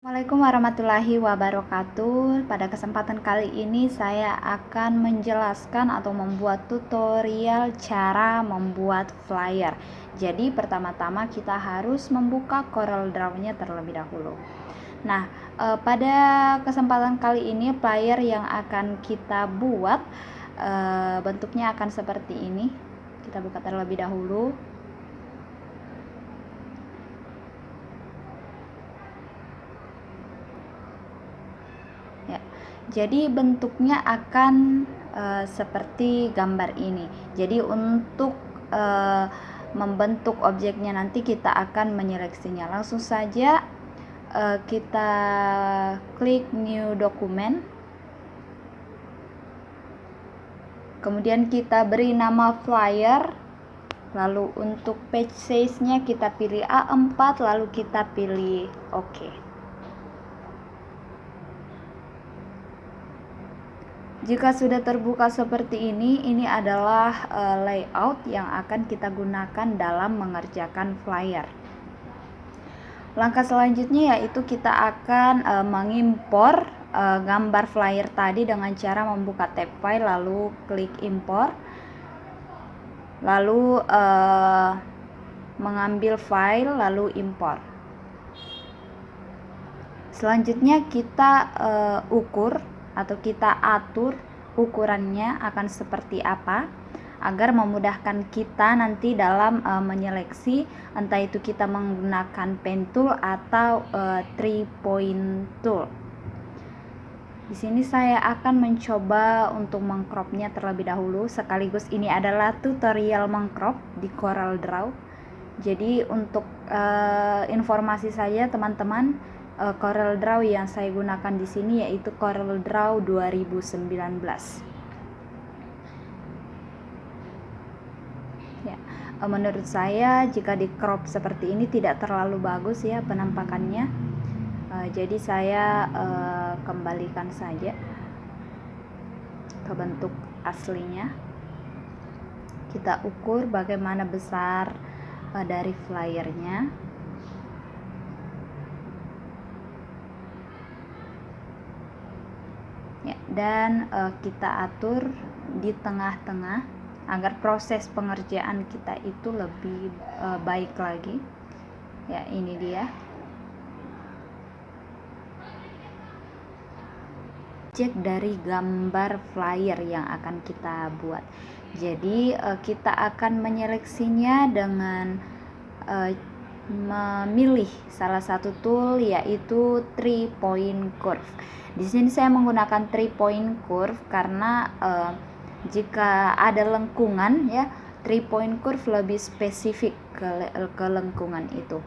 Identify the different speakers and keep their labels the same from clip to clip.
Speaker 1: Assalamualaikum warahmatullahi wabarakatuh. Pada kesempatan kali ini saya akan menjelaskan atau membuat tutorial cara membuat flyer. Jadi pertama-tama kita harus membuka CorelDRAW-nya terlebih dahulu. Nah, pada kesempatan kali ini flyer yang akan kita buat bentuknya akan seperti ini. Kita buka terlebih dahulu. Ya, jadi bentuknya akan seperti gambar ini. Jadi untuk membentuk objeknya nanti kita akan menyeleksinya. Langsung saja kita klik new document. Kemudian kita beri nama flyer. Lalu untuk page size-nya kita pilih A4, lalu kita pilih OK. Jika sudah terbuka seperti ini adalah layout yang akan kita gunakan dalam mengerjakan flyer. Langkah selanjutnya yaitu kita akan mengimpor gambar flyer tadi dengan cara membuka tab file lalu klik import, lalu mengambil file lalu import. Selanjutnya kita ukur atau kita atur ukurannya akan seperti apa agar memudahkan kita nanti dalam menyeleksi, entah itu kita menggunakan pen tool atau 3-point tool. Di sini saya akan mencoba untuk mengcropnya terlebih dahulu, sekaligus ini adalah tutorial mengcrop di CorelDRAW. Jadi untuk informasi saja teman-teman, CorelDRAW yang saya gunakan di sini yaitu CorelDRAW 2019. Ya, menurut saya jika di crop seperti ini tidak terlalu bagus ya penampakannya. Jadi saya kembalikan saja ke bentuk aslinya. Kita ukur bagaimana besar dari flyernya. Ya, dan kita atur di tengah-tengah agar proses pengerjaan kita itu lebih baik lagi. Ya, ini dia objek dari gambar flyer yang akan kita buat. Jadi kita akan menyeleksinya dengan memilih salah satu tool yaitu 3-point curve. Di sini saya menggunakan 3-point curve karena jika ada lengkungan ya, 3-point curve lebih spesifik ke lengkungan itu.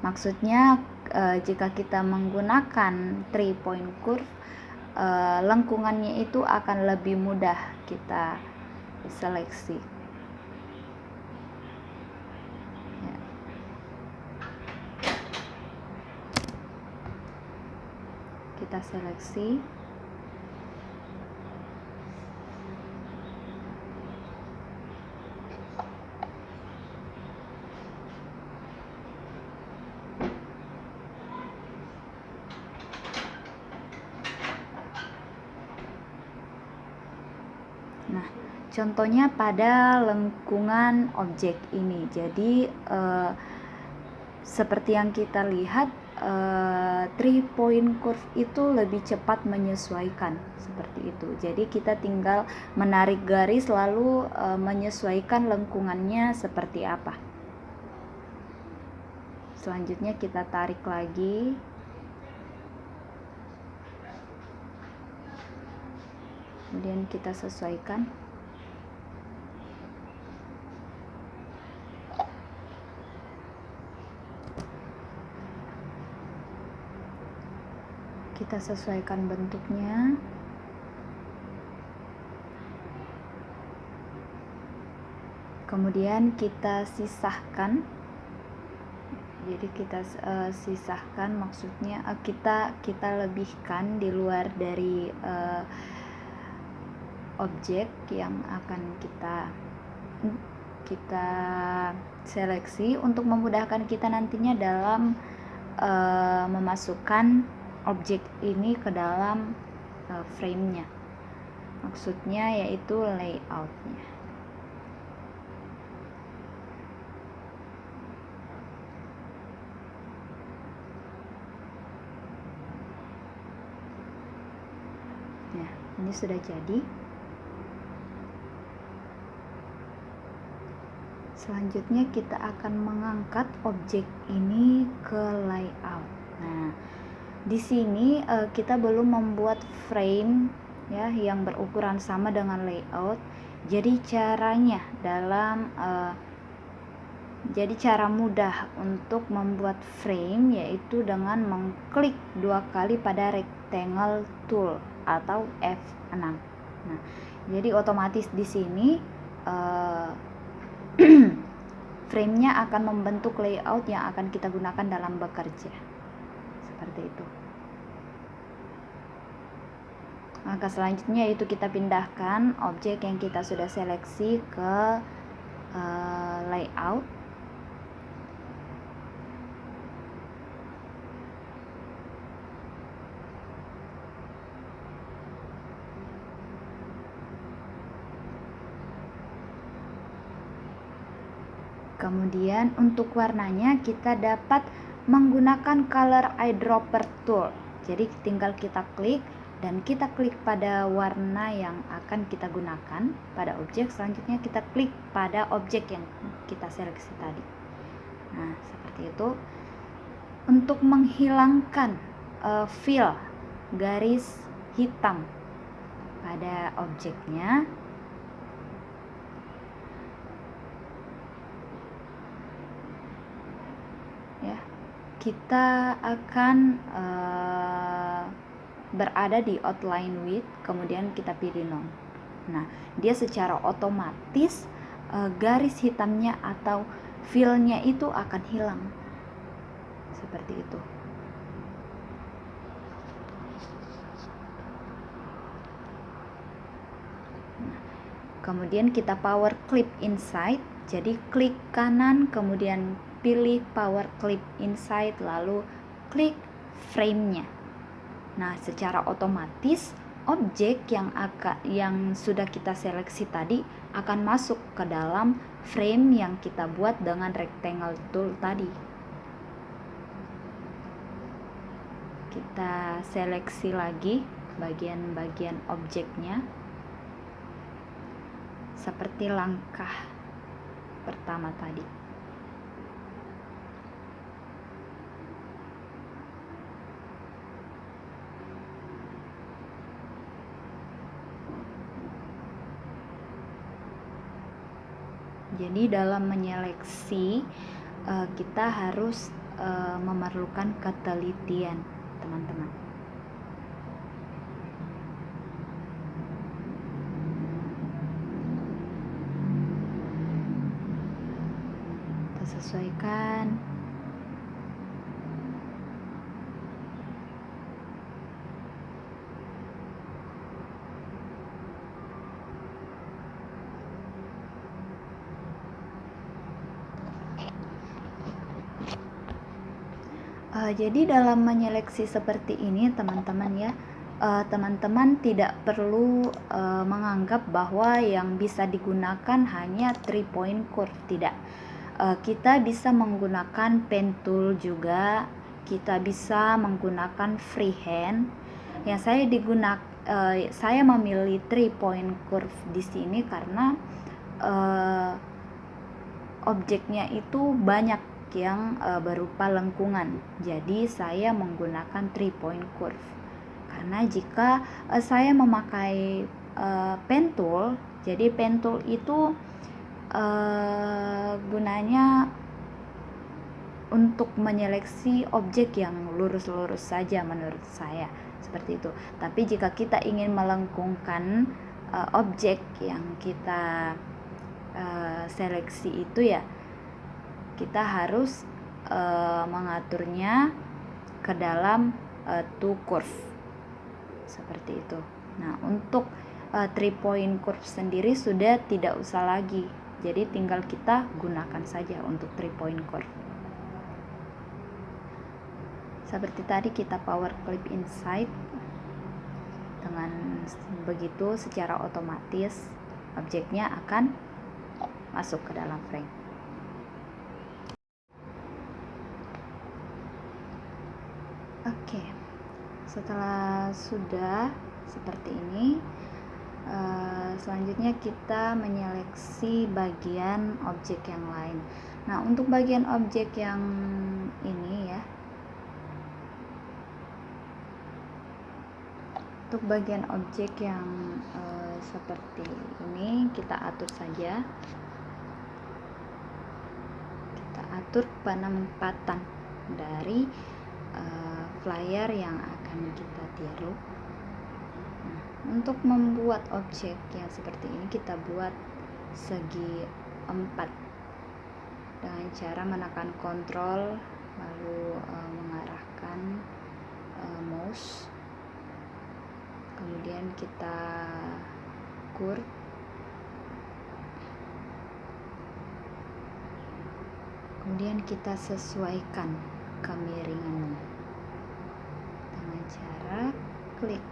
Speaker 1: Maksudnya jika kita menggunakan 3-point curve, lengkungannya itu akan lebih mudah kita seleksi. Kita seleksi. Nah, contohnya pada lengkungan objek ini. Jadi seperti yang kita lihat, 3-point curve itu lebih cepat menyesuaikan seperti itu. Jadi kita tinggal menarik garis lalu menyesuaikan lengkungannya seperti apa. Selanjutnya kita tarik lagi. Kemudian kita sesuaikan. Kita sesuaikan bentuknya. Kemudian kita sisahkan. Jadi kita sisahkan, maksudnya kita lebihkan di luar dari objek yang akan kita seleksi untuk memudahkan kita nantinya dalam memasukkan objek ini ke dalam frame-nya. Maksudnya yaitu layout-nya. Nah, ini sudah jadi. Selanjutnya kita akan mengangkat objek ini ke layout. Nah, di sini kita belum membuat frame ya yang berukuran sama dengan layout. Jadi cara mudah untuk membuat frame yaitu dengan mengklik 2 kali pada rectangle tool atau F6. Nah, jadi otomatis di sini frame-nya akan membentuk layout yang akan kita gunakan dalam bekerja. Seperti itu. Maka selanjutnya itu kita pindahkan objek yang kita sudah seleksi ke layout. Kemudian untuk warnanya kita dapat menggunakan color eyedropper tool. Jadi tinggal kita klik dan kita klik pada warna yang akan kita gunakan pada objek. Selanjutnya kita klik pada objek yang kita seleksi tadi. Nah, seperti itu. Untuk menghilangkan fill garis hitam pada objeknya, ya, kita akan berada di outline with, kemudian kita pilih none. Nah, dia secara otomatis garis hitamnya atau fill-nya itu akan hilang. Seperti itu. Nah, kemudian kita power clip inside. Jadi klik kanan, kemudian pilih power clip inside, lalu klik frame-nya. Nah, secara otomatis objek yang sudah kita seleksi tadi akan masuk ke dalam frame yang kita buat dengan rectangle tool tadi. Kita seleksi lagi bagian-bagian objeknya seperti langkah pertama tadi. Jadi dalam menyeleksi kita harus memerlukan ketelitian, teman-teman. Kita sesuaikan. Jadi dalam menyeleksi seperti ini, teman-teman ya, teman-teman tidak perlu menganggap bahwa yang bisa digunakan hanya 3 point curve. Tidak. Kita bisa menggunakan pen tool juga, kita bisa menggunakan freehand. Yang saya memilih 3 point curve di sini karena objeknya itu banyak yang berupa lengkungan. Jadi saya menggunakan 3 point curve. Karena jika saya memakai pen tool, jadi pen tool itu gunanya untuk menyeleksi objek yang lurus-lurus saja menurut saya, seperti itu. Tapi jika kita ingin melengkungkan objek yang kita seleksi itu ya, kita harus mengaturnya ke dalam 2 curve seperti itu. Nah, untuk 3 point curve sendiri sudah tidak usah lagi, jadi tinggal kita gunakan saja untuk 3 point curve. Seperti tadi kita power clip inside. Dengan begitu secara otomatis objeknya akan masuk ke dalam frame. Oke, setelah sudah seperti ini, selanjutnya kita menyeleksi bagian objek yang lain. Nah, untuk bagian objek yang ini ya, untuk bagian objek yang seperti ini kita atur saja. Kita atur penempatan dari flyer yang akan kita tiru. Nah, untuk membuat objek yang seperti ini kita buat segi 4 dengan cara menekan kontrol lalu mengarahkan mouse, kemudian kita curve, kemudian kita sesuaikan kemiringannya dengan cara klik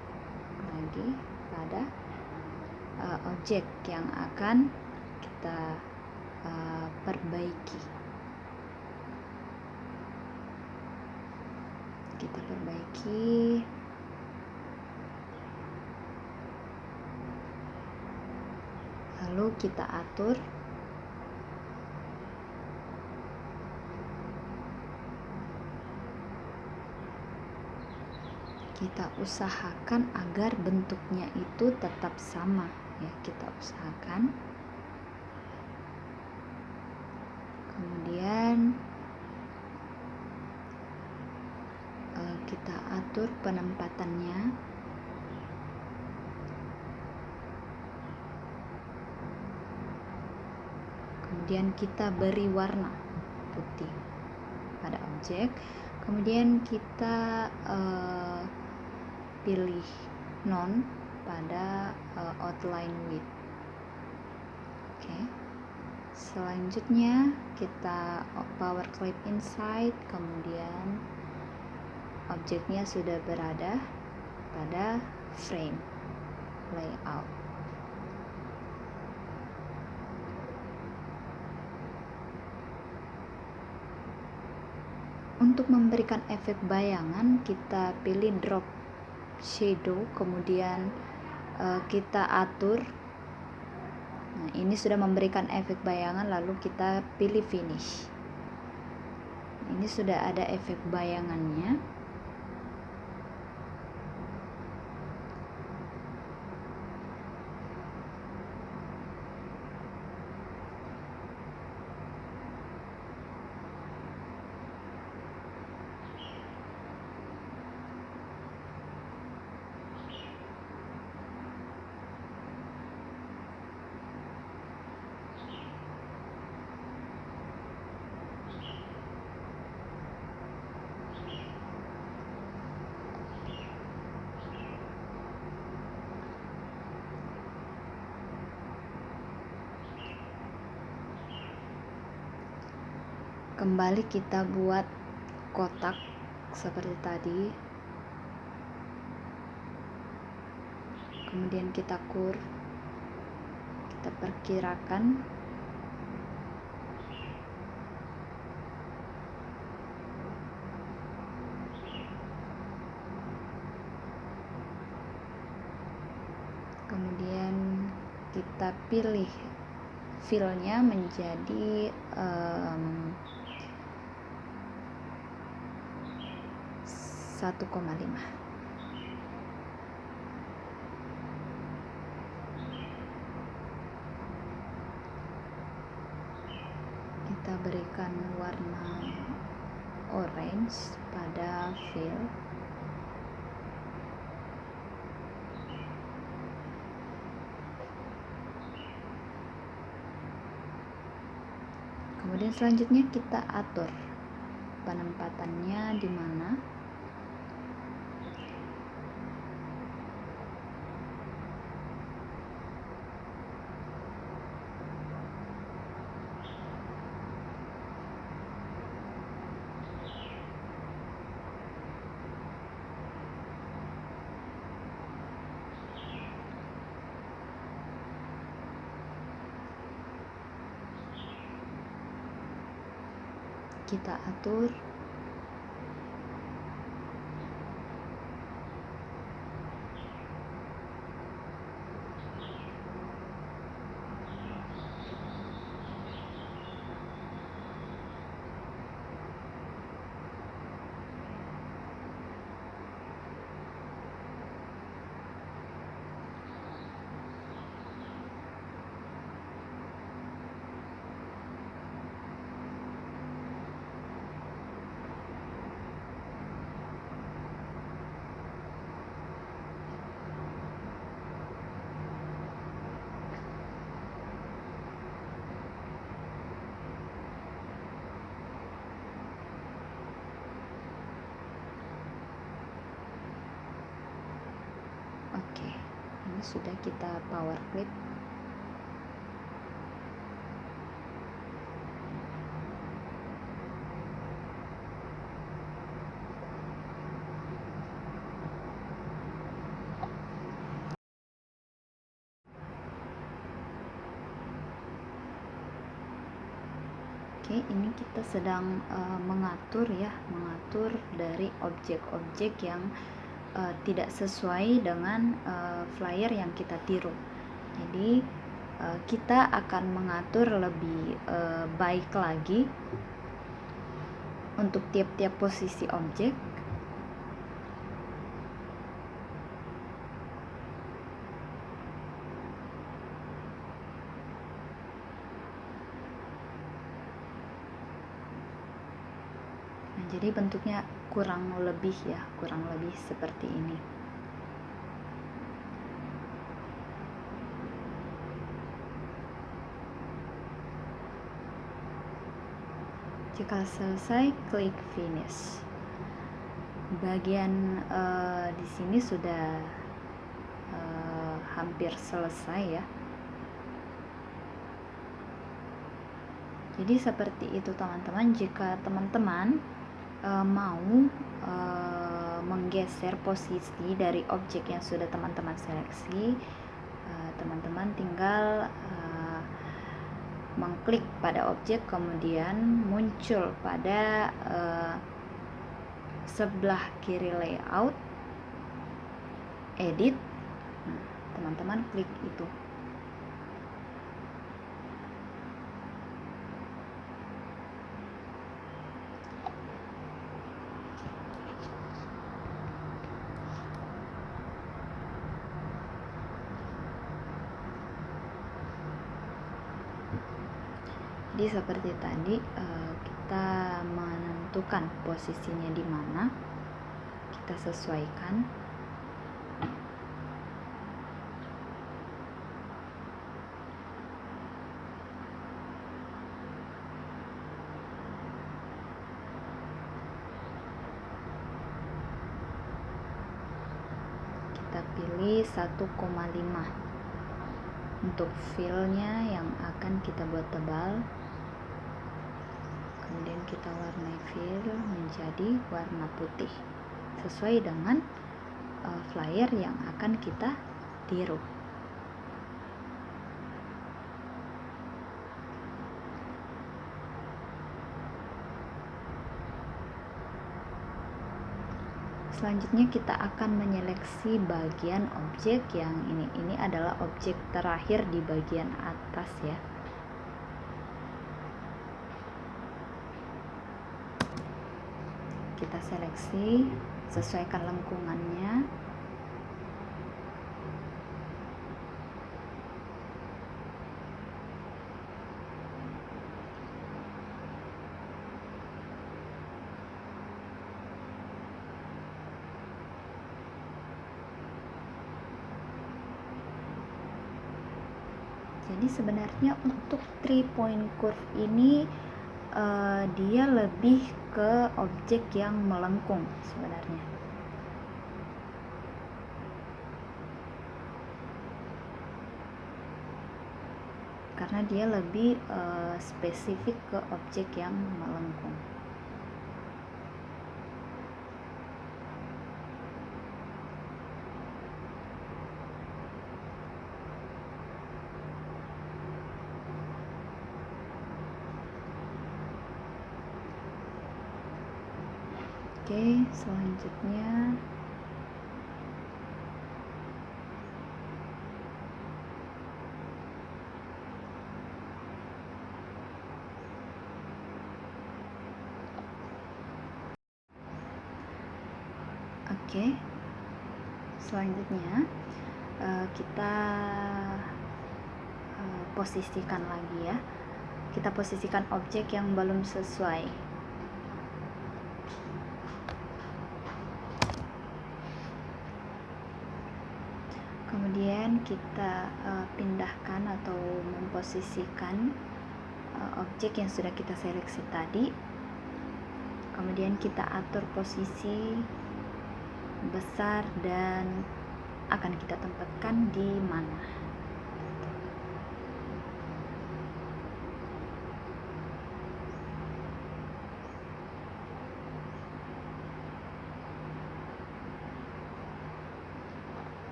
Speaker 1: lagi pada objek yang akan kita perbaiki. Kita perbaiki. Lalu kita atur. Kita usahakan agar bentuknya itu tetap sama ya, kita usahakan. Kemudian kita atur penempatannya. Kemudian kita beri warna putih pada objek. Kemudian kita pilih none pada outline width. Oke. Selanjutnya kita power clip inside, kemudian objeknya sudah berada pada frame layout. Untuk memberikan efek bayangan kita pilih drop shadow, kemudian kita atur. Nah, ini sudah memberikan efek bayangan, lalu kita pilih finish. Ini sudah ada efek bayangannya. Kembali kita buat kotak seperti tadi. Kemudian kita curve, kita perkirakan. Kemudian kita pilih fill-nya menjadi 1,5. Kita berikan warna orange pada fill. Kemudian selanjutnya kita atur penempatannya di mana. kita atur. Oke, ini sudah kita power clip. Oke, ini kita sedang mengatur dari objek-objek yang tidak sesuai dengan flyer yang kita tiru. Jadi kita akan mengatur lebih baik lagi untuk tiap-tiap posisi objek. Jadi bentuknya kurang lebih seperti ini. Jika selesai, klik finish. Bagian di sini sudah hampir selesai ya. Jadi seperti itu teman-teman. Jika teman-teman mau menggeser posisi dari objek yang sudah teman-teman seleksi, teman-teman tinggal mengklik pada objek, kemudian muncul pada sebelah kiri layout, edit. Nah, teman-teman klik itu. Jadi seperti tadi kita menentukan posisinya di mana, kita sesuaikan. Kita pilih 1,5 untuk fillnya yang akan kita buat tebal. Kemudian kita warnai fill menjadi warna putih sesuai dengan flyer yang akan kita tiru. Selanjutnya kita akan menyeleksi bagian objek yang ini adalah objek terakhir di bagian atas ya. Kita seleksi, sesuaikan lengkungannya. Jadi sebenarnya untuk 3-point curve ini dia lebih ke objek yang melengkung sebenarnya. Karena dia lebih spesifik ke objek yang melengkung. Oke, selanjutnya selanjutnya kita posisikan lagi ya. Kita posisikan objek yang belum sesuai. Kemudian kita pindahkan atau memposisikan objek yang sudah kita seleksi tadi. Kemudian kita atur posisi besar dan akan kita tempatkan di mana.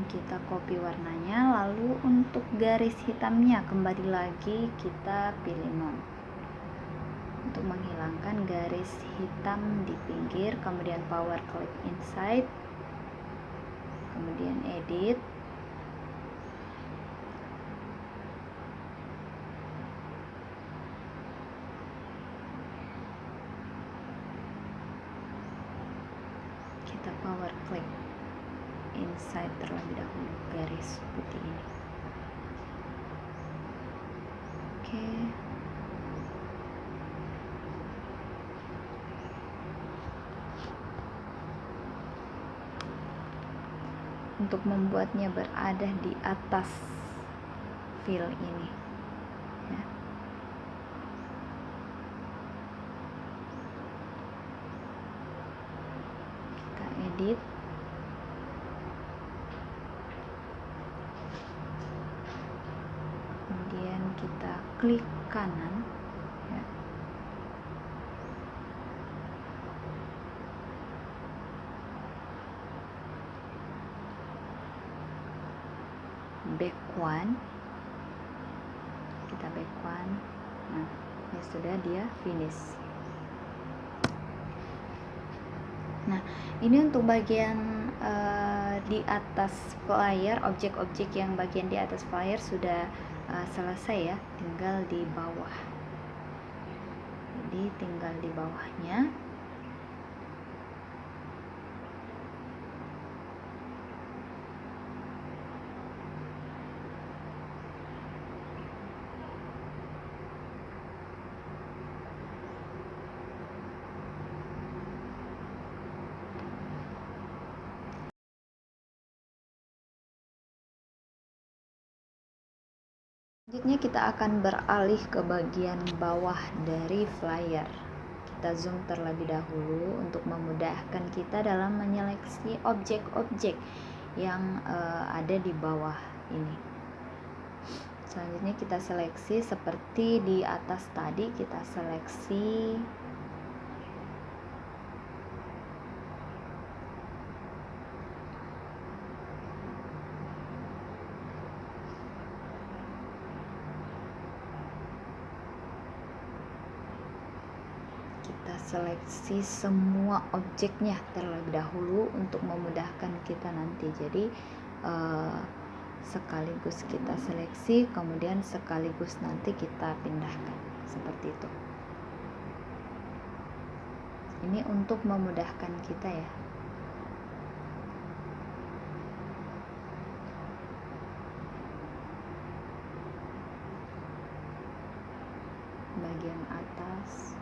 Speaker 1: Kita copy warnanya, lalu untuk garis hitamnya kembali lagi kita pilih none untuk menghilangkan garis hitam di pinggir. Kemudian power click inside, kemudian edit, kita power click inside terlebih dahulu garis putih ini. Oke. Untuk membuatnya berada di atas fill ini ya. Kita edit, kemudian kita klik kanan ya. Back one, kita back one. Nah, ya sudah, dia finish. Nah, ini untuk bagian di atas flyer, objek-objek yang bagian di atas flyer sudah selesai ya, tinggal di bawah. Jadi tinggal di bawahnya. Selanjutnya kita akan beralih ke bagian bawah dari flyer. Kita zoom terlebih dahulu untuk memudahkan kita dalam menyeleksi objek-objek yang ada di bawah ini. Selanjutnya kita seleksi seperti di atas tadi, kita seleksi seleksi semua objeknya terlebih dahulu untuk memudahkan kita nanti. Jadi sekaligus kita seleksi, kemudian sekaligus nanti kita pindahkan seperti itu. Ini untuk memudahkan kita ya. Bagian atas,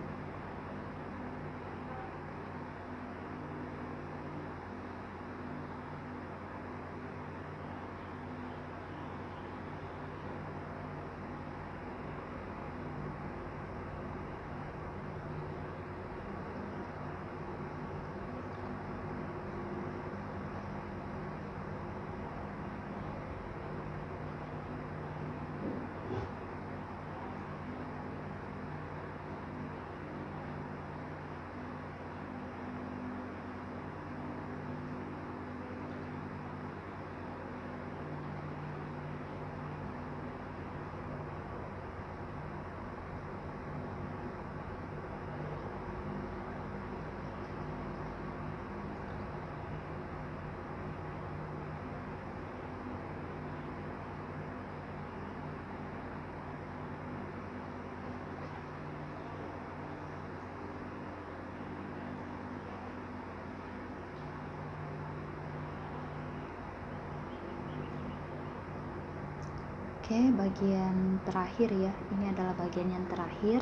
Speaker 1: Oke, bagian terakhir ya. Ini adalah bagian yang terakhir.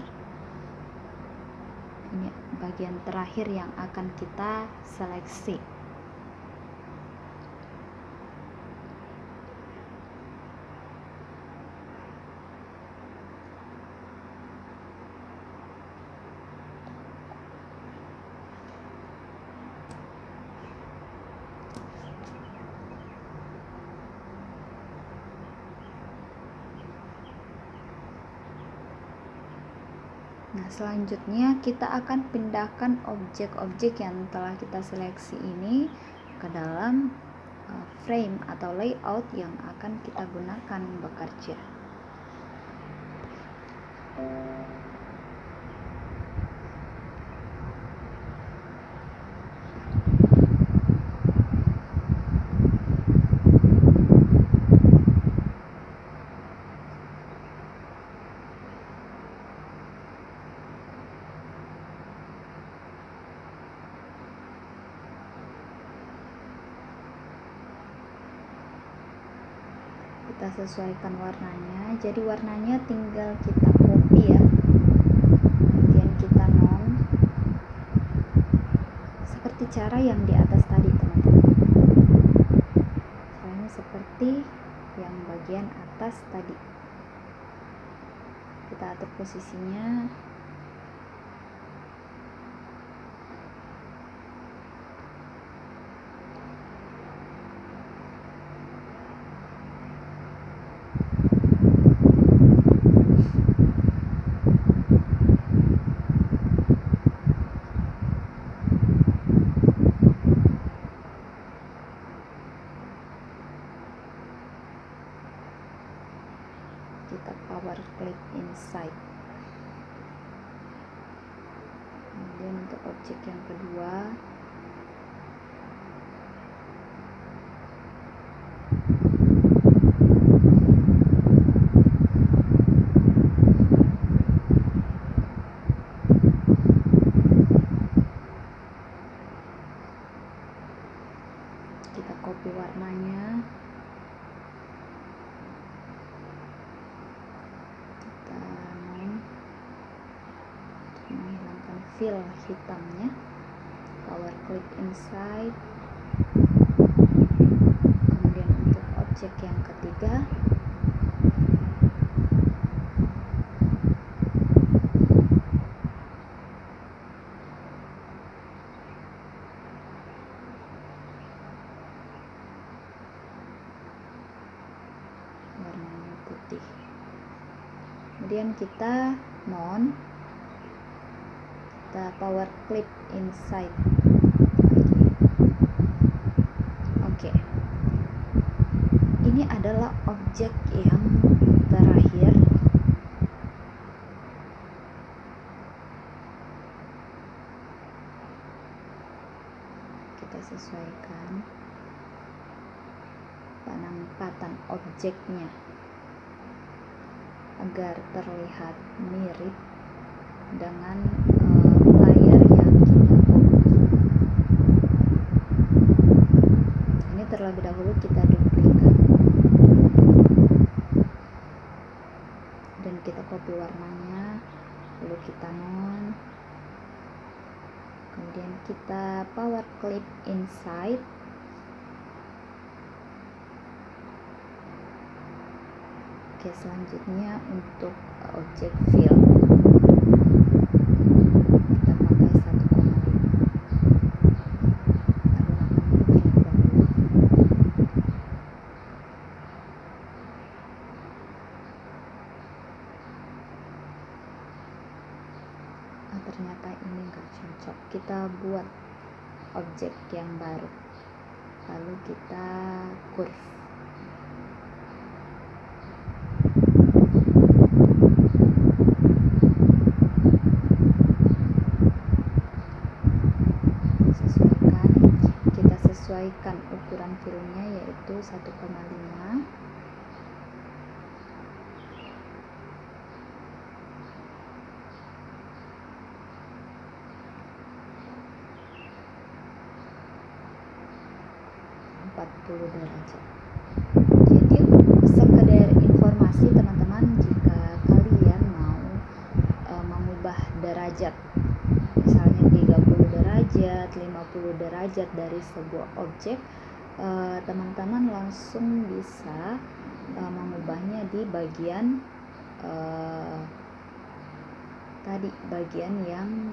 Speaker 1: Ini bagian terakhir yang akan kita seleksi. Nah, selanjutnya kita akan pindahkan objek-objek yang telah kita seleksi ini ke dalam frame atau layout yang akan kita gunakan bekerja. Kita sesuaikan warnanya, jadi warnanya tinggal kita copy ya, kemudian kita non seperti cara yang di atas tadi teman-teman. Caranya seperti yang bagian atas tadi, kita atur posisinya. Kita power click inside. Kemudian untuk objek yang kedua, kita copy warnanya, kita non untuk menghilangkan fill hitamnya, power click inside. Kemudian untuk objek yang ketiga, warnanya putih. Kemudian kita non, kita power click inside. Oke. Ini adalah objek yang terakhir. Kita sesuaikan penempatan objeknya agar terlihat mirip dengan layar yang kita copy. Ini terlebih dahulu kita duplikat dan kita copy warnanya, lalu kita non, kemudian kita power click inside. Oke, selanjutnya untuk objek fill kita pakai 1,5. Ternyata ini enggak cocok, kita buat objek yang baru, lalu kita curve. Kita sesuaikan ukuran filmnya yaitu 1,5. derajat. Jadi sekedar informasi animasi teman-teman jika kalian mau mengubah derajat, misalnya 30 derajat, 50 derajat dari sebuah objek, teman-teman langsung bisa mengubahnya di bagian tadi, bagian yang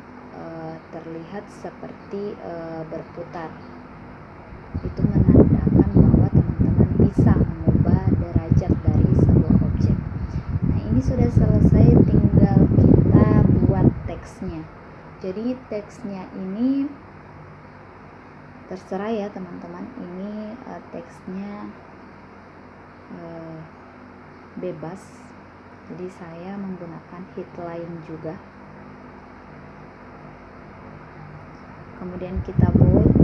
Speaker 1: terlihat seperti berputar. Itu menandakan bahwa teman-teman bisa mengubah derajat dari sebuah objek. Nah, ini sudah selesai, tinggal kita buat teksnya. Jadi teksnya ini terserah ya teman-teman, ini teksnya bebas. Jadi saya menggunakan headline juga. Kemudian kita bold,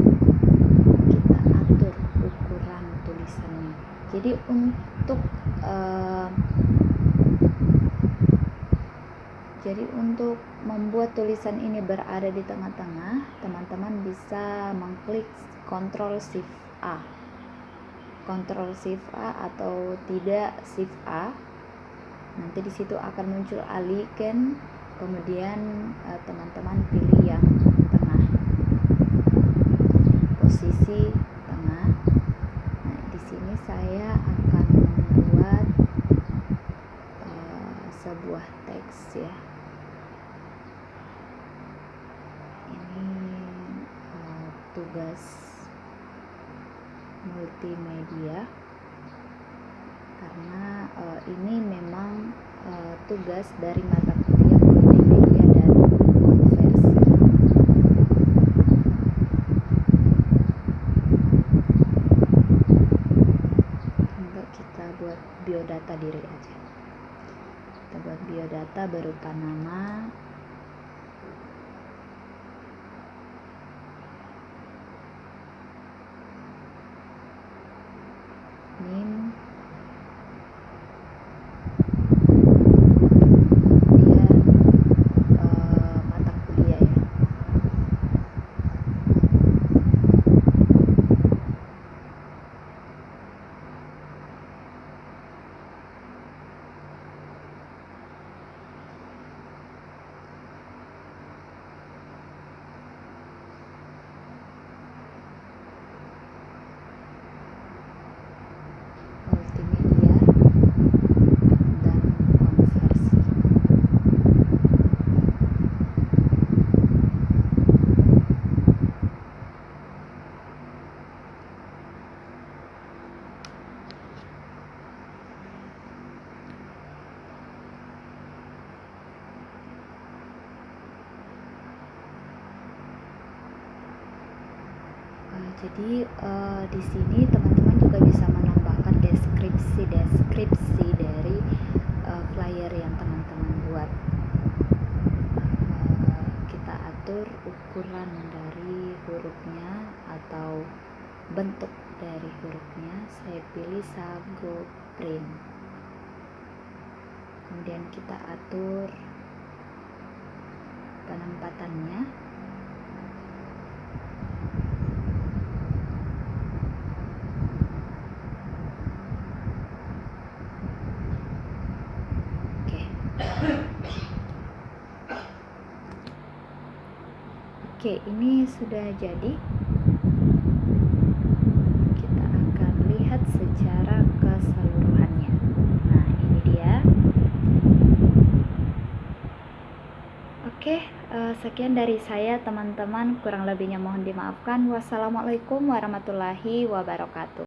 Speaker 1: kita atur ukuran tulisannya. Jadi untuk membuat tulisan ini berada di tengah-tengah, teman-teman bisa mengklik Ctrl Shift A. Ctrl Shift A atau tidak Shift A. Nanti di situ akan muncul icon, kemudian teman-teman pilih yang tengah, posisi tengah. Nah, di sini saya akan membuat sebuah teks ya. Ini tugas multimedia, karena ini memang tugas dari mata kuliah multimedia dan konversi. Enggak, kita buat biodata diri aja. Kita buat biodata berupa nama, NIM, mata kuliah ya. Multimedia dan konversi. Jadi di sini teman-teman juga bisa menambahkan deskripsi dari flyer yang teman-teman buat. Kita atur ukuran dari hurufnya atau bentuk dari hurufnya. Saya pilih Sago Print. Kemudian kita atur penempatannya. Oke, ini sudah jadi. Kita akan lihat secara keseluruhannya. Nah, ini dia. Oke, sekian dari saya teman-teman. Kurang lebihnya mohon dimaafkan. Wassalamualaikum warahmatullahi wabarakatuh.